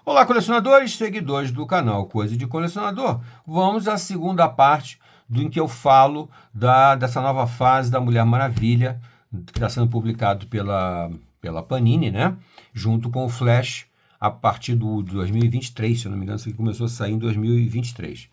Olá, colecionadores, seguidores do canal Coisa de Colecionador. Vamos à segunda parte em que eu falo dessa nova fase da Mulher Maravilha, que está sendo publicado pela Panini, né? Junto com o Flash, a partir do 2023, se eu não me engano, isso aqui começou a sair em 2023.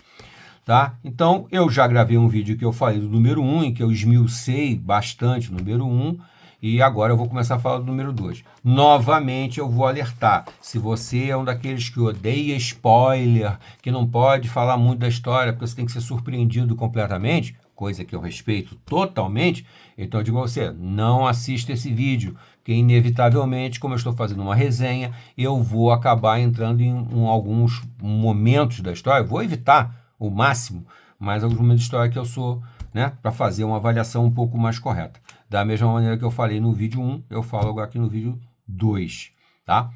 Tá? Então, eu já gravei um vídeo que eu falei do número 1, em que eu esmiucei bastante o número 1, e agora eu vou começar a falar do número 2. Novamente, eu vou alertar. Se você é um daqueles que odeia spoiler, que não pode falar muito da história, porque você tem que ser surpreendido completamente, coisa que eu respeito totalmente, então eu digo a você, não assista esse vídeo, que inevitavelmente, como eu estou fazendo uma resenha, eu vou acabar entrando em alguns momentos da história, vou evitar o máximo, mas alguns momentos de história que eu sou, né, para fazer uma avaliação um pouco mais correta. Da mesma maneira que eu falei no vídeo 1, eu falo agora aqui no vídeo 2, tá?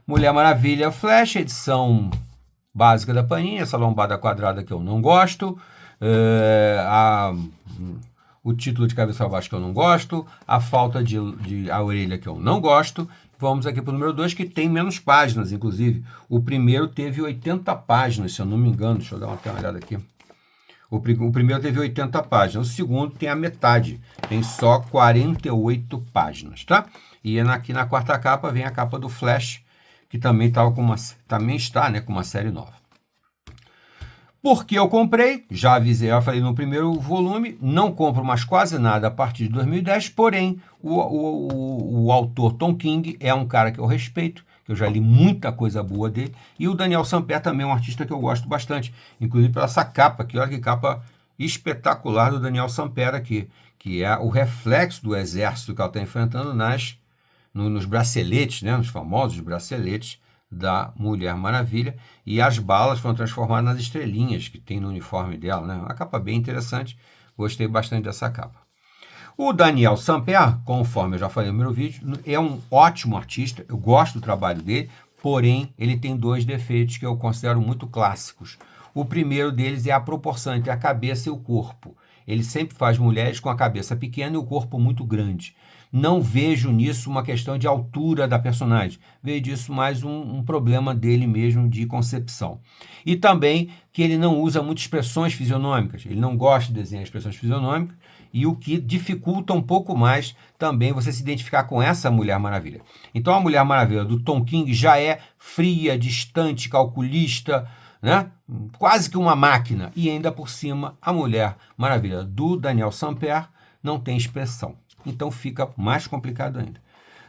Mulher Maravilha Flash, edição básica da Panini, essa lombada quadrada que eu não gosto, o título de cabeça para baixo que eu não gosto, a falta de a orelha que eu não gosto. Vamos aqui para o número 2, que tem menos páginas, inclusive. O primeiro teve 80 páginas, se eu não me engano. Deixa eu dar uma olhada aqui. O primeiro teve 80 páginas, o segundo tem a metade, tem só 48 páginas, tá? E aqui na quarta capa vem a capa do Flash, que também está, né, com uma série nova. Por que eu comprei? Já avisei, já falei no primeiro volume, não compro mais quase nada a partir de 2010, porém o autor Tom King é um cara que eu respeito, que eu já li muita coisa boa dele, e o Daniel Sampere também é um artista que eu gosto bastante, inclusive pela essa capa aqui, olha que capa espetacular do Daniel Sampere aqui, que é o reflexo do exército que ela está enfrentando nos braceletes, né, nos famosos braceletes da Mulher Maravilha, e as balas foram transformadas nas estrelinhas que tem no uniforme dela, né? Uma capa bem interessante, gostei bastante dessa capa. O Daniel Sampere, conforme eu já falei no meu vídeo, é um ótimo artista, eu gosto do trabalho dele, porém ele tem dois defeitos que eu considero muito clássicos. O primeiro deles é a proporção entre a cabeça e o corpo. Ele sempre faz mulheres com a cabeça pequena e o corpo muito grande. Não vejo nisso uma questão de altura da personagem. Vejo disso mais um problema dele mesmo de concepção. E também que ele não usa muitas expressões fisionômicas. Ele não gosta de desenhar expressões fisionômicas, e o que dificulta um pouco mais também você se identificar com essa Mulher Maravilha. Então a Mulher Maravilha do Tom King já é fria, distante, calculista, né? Quase que uma máquina. E ainda por cima, a Mulher Maravilha do Daniel Sampere não tem expressão. Então fica mais complicado ainda.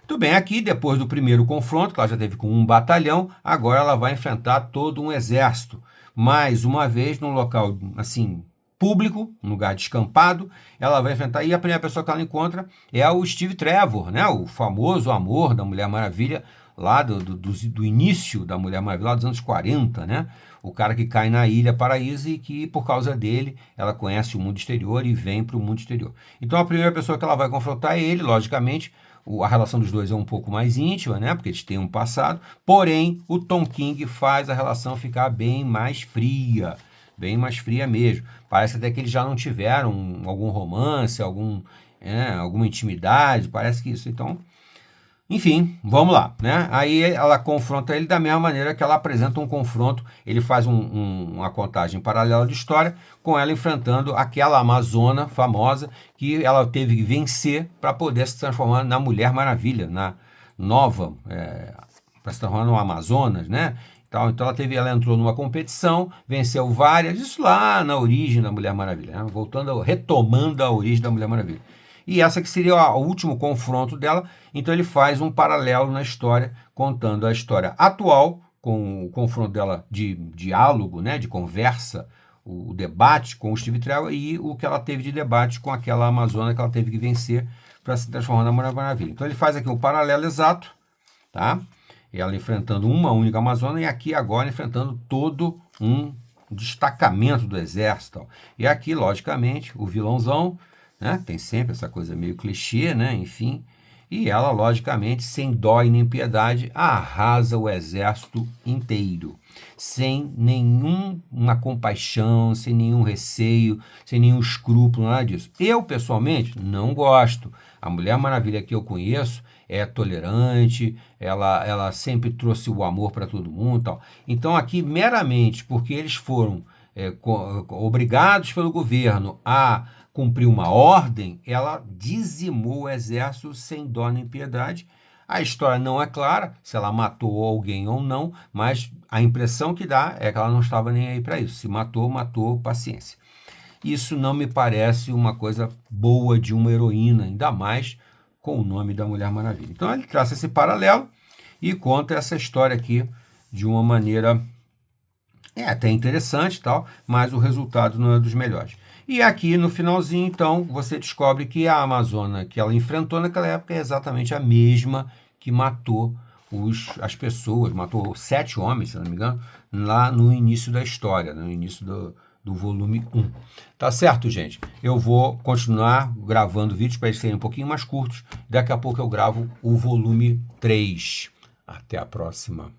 Tudo bem, aqui depois do primeiro confronto, que ela já teve com um batalhão, agora ela vai enfrentar todo um exército. Mais uma vez, num local assim público, um lugar descampado, ela vai enfrentar, e a primeira pessoa que ela encontra é o Steve Trevor, né? O famoso amor da Mulher Maravilha, lá do início da Mulher Maravilha, lá dos anos 40, né? O cara que cai na Ilha Paraíso e que, por causa dele, ela conhece o mundo exterior e vem para o mundo exterior. Então, a primeira pessoa que ela vai confrontar é ele, logicamente. A relação dos dois é um pouco mais íntima, né? Porque eles têm um passado. Porém, o Tom King faz a relação ficar bem mais fria mesmo. Parece até que eles já não tiveram algum romance, alguma intimidade, parece que isso. Então, enfim, vamos lá, né? Aí ela confronta ele da mesma maneira que ela apresenta um confronto, ele faz uma contagem paralela de história, com ela enfrentando aquela amazona famosa que ela teve que vencer para poder se transformar na Mulher Maravilha, na nova, para se transformar no Amazonas, né? Então ela entrou numa competição, venceu várias, isso lá na origem da Mulher Maravilha, né? Retomando a origem da Mulher Maravilha. E essa que seria o último confronto dela, então ele faz um paralelo na história, contando a história atual, com o confronto dela de diálogo, né, de conversa, o debate com o Steve Trevor, e o que ela teve de debate com aquela amazona que ela teve que vencer para se transformar na Mulher Maravilha. Então ele faz aqui um paralelo exato, tá? Ela enfrentando uma única amazona e aqui agora enfrentando todo um destacamento do exército. E aqui, logicamente, o vilãozão, né? Tem sempre essa coisa meio clichê, né? Enfim, e ela, logicamente, sem dó e nem piedade, arrasa o exército inteiro, sem nenhuma compaixão, sem nenhum receio, sem nenhum escrúpulo, nada disso. Eu, pessoalmente, não gosto. A Mulher Maravilha que eu conheço é tolerante, ela sempre trouxe o amor para todo mundo e tal. Então aqui, meramente porque eles foram obrigados pelo governo a cumprir uma ordem, ela dizimou o exército sem dó nem piedade. A história não é clara, se ela matou alguém ou não, mas a impressão que dá é que ela não estava nem aí para isso. Se matou, matou, paciência. Isso não me parece uma coisa boa de uma heroína, ainda mais com o nome da Mulher Maravilha. Então ele traça esse paralelo e conta essa história aqui de uma maneira até interessante e tal, mas o resultado não é dos melhores. E aqui no finalzinho, então, você descobre que a Amazona que ela enfrentou naquela época é exatamente a mesma que matou as pessoas, matou 7 homens, se não me engano, lá no início da história, no início do volume 1. Tá certo, gente? Eu vou continuar gravando vídeos para eles serem um pouquinho mais curtos. Daqui a pouco eu gravo o volume 3. Até a próxima.